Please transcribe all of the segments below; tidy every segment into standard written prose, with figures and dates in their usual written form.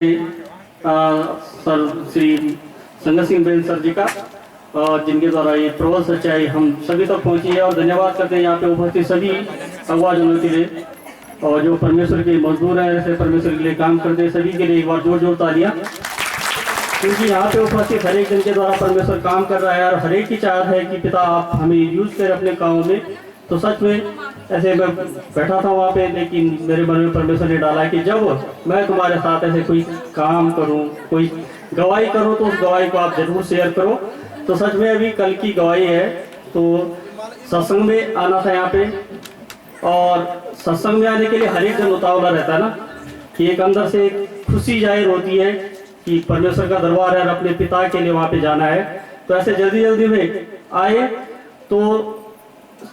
Sir Shri संगत Singh Ben sir जी का, जिनके द्वारा ये प्रबल सच्चाई हम सभी तक पहुंची है। और धन्यवाद करते हैं यहाँ पे उपस्थित सभी आवाज उन्नति के और जो परमेश्वर के मजदूर हैं, ऐसे परमेश्वर के लिए काम करते हैं, सभी के लिए एक बार जोर जोर तालियां, क्योंकि यहाँ पे उपस्थित हर एक जन के द्वारा परमेश्वर काम कर रहा है और हर एक की चाहत है कि पिता आप हमें यूज करें अपने कामों में। तो सच में ऐसे मैं बैठा था वहाँ पे, लेकिन मेरे मन में परमेश्वर ने डाला कि जब मैं तुम्हारे साथ ऐसे कोई काम करूँ, कोई गवाही करूँ, तो उस गवाही को आप जरूर शेयर करो। तो सच में अभी कल की गवाही है, तो सत्संग में आना था यहाँ पे, और सत्संग में आने के लिए हर एक जन उतावला रहता है ना, कि एक अंदर से एक खुशी जाहिर होती है कि परमेश्वर का दरबार है और अपने पिता के लिए वहाँ पे जाना है। तो ऐसे जल्दी जल्दी में आए, तो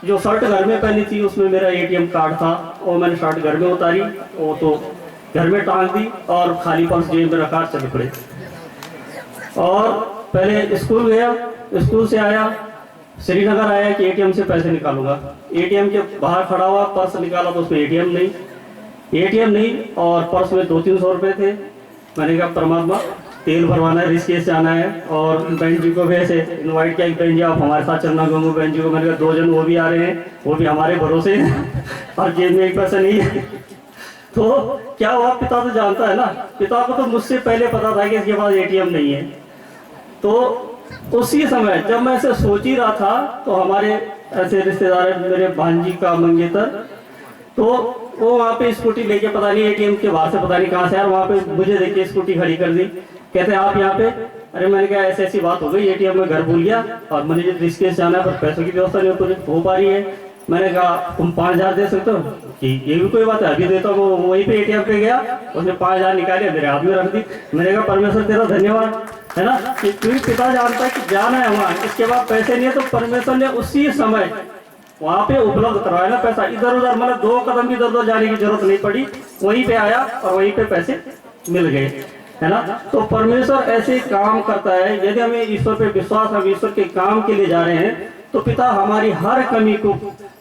जो शर्ट घर में पहनी थी उसमें मेरा एटीएम कार्ड था, और मैंने शर्ट घर में उतारी, वो तो घर में टांग दी और खाली पर्स जेब में रखा, चल पड़े। और पहले स्कूल गया, स्कूल से आया, श्रीनगर आया कि एटीएम से पैसे निकालूंगा। एटीएम के बाहर खड़ा हुआ, पर्स निकाला तो उसमें एटीएम नहीं, और पर्स में 200-300 रुपए थे। मैंने कहा परमात्मा, तेल भरवाना है, ऋषिकेश जाना है, और बहन जी को भी ऐसे इन्वाइट किया कि बहन जी आप हमारे साथ चलना। गंगू बहन जी को मैंने कहा 2 जन वो भी आ रहे हैं, वो भी हमारे भरोसे और जेब में 1 पैसा नहीं है। तो क्या हुआ, पिता तो जानता है ना, पिता को तो मुझसे पहले पता था कि इसके पास एटीएम नहीं है। तो उसी समय जब मैं ऐसे सोच ही रहा था, तो हमारे ऐसे रिश्तेदार, मेरे भांजी का मंगेतर, तो वो वहाँ पे स्कूटी लेके पता नहीं एटीएम के बाहर से पता नहीं कहाँ से यार, वहाँ पे मुझे देखिए स्कूटी खड़ी कर दी। कहते हैं आप यहाँ पे? अरे मैंने कहा ऐसी बात हो गई, एटीएम में घर भूल गया और मुझे ऋषिकेश जाना है, पर पैसों की व्यवस्था नहीं हो पा रही है। मैंने कहा तुम 5000 दे सकते हो? कि ये भी कोई बात है, अभी देता हूँ। वहीं पे एटीएम पे गया, उसने 5000 निकाले, मेरे हाथ में रख दी। मैंने कहा परमेश्वर तेरा धन्यवाद, है ना, कि क्योंकि पिता जानता है कि जाना है वहाँ, इसके बाद पैसे नहीं है, तो परमेश्वर ने उसी समय वहाँ पे उपलब्ध करवाया ना पैसा। इधर उधर मतलब 2 कदम इधर उधर जाने की जरूरत नहीं पड़ी, वहीं पे आया और वहीं पे पैसे मिल गए, है ना। तो परमेश्वर ऐसे काम करता है। यदि हमें ईश्वर पे विश्वास, हम ईश्वर के काम के लिए जा रहे हैं, तो पिता हमारी हर कमी को,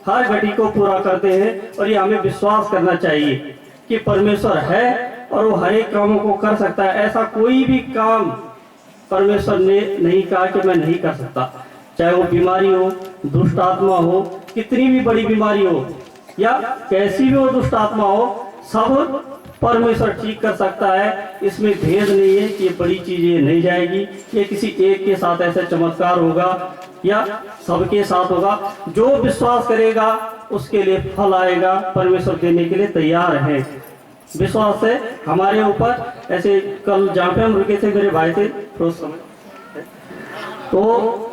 हर घटी को पूरा करते हैं। और ये हमें विश्वास करना चाहिए कि परमेश्वर है और वो हर एक कामों को कर सकता है। ऐसा कोई भी काम परमेश्वर ने नहीं कहा कि मैं नहीं कर सकता, चाहे वो बीमारी हो, दुष्ट आत्मा हो, कितनी भी बड़ी बीमारी हो या कैसी भी वो दुष्ट आत्मा हो, सब परमेश्वर ठीक कर सकता है। इसमें भेद नहीं है कि ये बड़ी चीज ये नहीं जाएगी, ये किसी एक के साथ ऐसा चमत्कार होगा या सबके साथ होगा। जो विश्वास करेगा उसके लिए फल आएगा, परमेश्वर देने के लिए तैयार है। विश्वास है हमारे ऊपर। ऐसे कल जहाँ पे हम रुके थे, मेरे भाई थे रोज समय, तो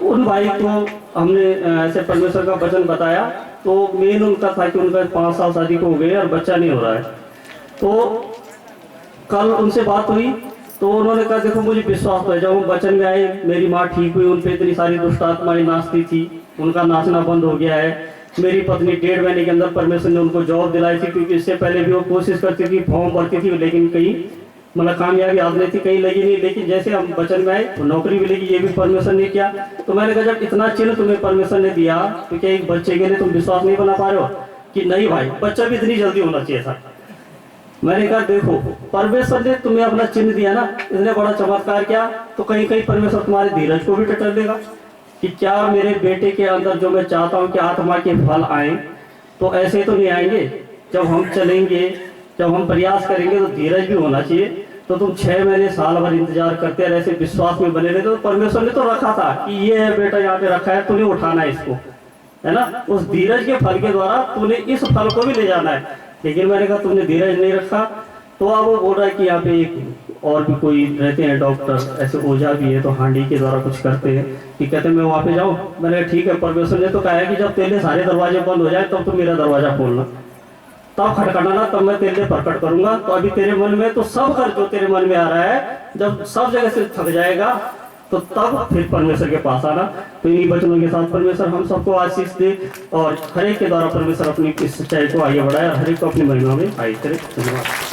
उन भाई को हमने ऐसे परमेश्वर का वचन बताया। तो मेन उनका था कि उनका 5 साल शादी को हो गए और बच्चा नहीं हो रहा है। तो कल उनसे बात हुई, तो उन्होंने कहा देखो मुझे विश्वास है, जब हम वचन में आए मेरी माँ ठीक हुई, उन पे इतनी सारी दुष्ट आत्माएं नाचती थी, उनका नाचना बंद हो गया है। मेरी पत्नी 1.5 महीने के अंदर परमेश्वर ने उनको जॉब दिलाई थी, क्योंकि इससे पहले भी वो कोशिश करती थी, फॉर्म भरती थी, लेकिन कहीं मतलब कामयाबी आज नहीं थी, कहीं लगी नहीं। लेकिन जैसे हम वचन में आए तो नौकरी भी लगी, ये भी परमेश्वर ने किया। तो मैंने कहा जब इतना चिन्ह तुम्हें परमेश्वर ने दिया, तो क्या एक बच्चे के लिए तुम विश्वास नहीं बना पा रहे हो? कि नहीं भाई, बच्चा भी इतनी जल्दी होना चाहिए था। मैंने कहा देखो परमेश्वर ने तुम्हें अपना चिन्ह दिया ना, इसने बड़ा चमत्कार किया, तो कहीं कहीं परमेश्वर तुम्हारे धीरज को भी टटोल देगा कि क्या मेरे बेटे के अंदर जो मैं चाहता हूँ कि आत्मा के फल आए, तो ऐसे तो नहीं आएंगे। जब हम चलेंगे, जब हम प्रयास करेंगे, तो धीरज भी होना चाहिए। तो तुम 6 महीने साल भर इंतजार करते रहे, ऐसे विश्वास में बने रहे, तो परमेश्वर ने तो रखा था कि ये है बेटा यहाँ पे रखा है, तूने उठाना है इसको, है ना। उस धीरज के फल के द्वारा तूने इस फल को भी ले जाना है। लेकिन मैंने कहा तुमने धीरज नहीं रखा। तो अब वो बोल रहा है कि यहाँ पे एक और भी कोई रहते हैं डॉक्टर, ऐसे ओझा भी है, तो हांडी के द्वारा कुछ करते हैं, कि कहते हैं मैं वहाँ पे जाऊँ। मैंने कहा ठीक है, परमेश्वर ने तो कहा है कि जब तेरे सारे दरवाजे बंद हो जाए तब तो मेरा दरवाजा खोलना, तब खटखटाना, तब मैं तेरे लिए प्रकट करूंगा। तो अभी तेरे मन में तो सब कर जो तेरे मन में आ रहा है, जब सब जगह से थक जाएगा तो तब फिर परमेश्वर के पास आना। तो इन्हीं वचनों के साथ परमेश्वर हम सबको आशीष दे और हर एक के द्वारा परमेश्वर अपनी इस सच्चाई को आगे बढ़ाए और हर एक को अपनी महिमा में आगे करे। धन्यवाद।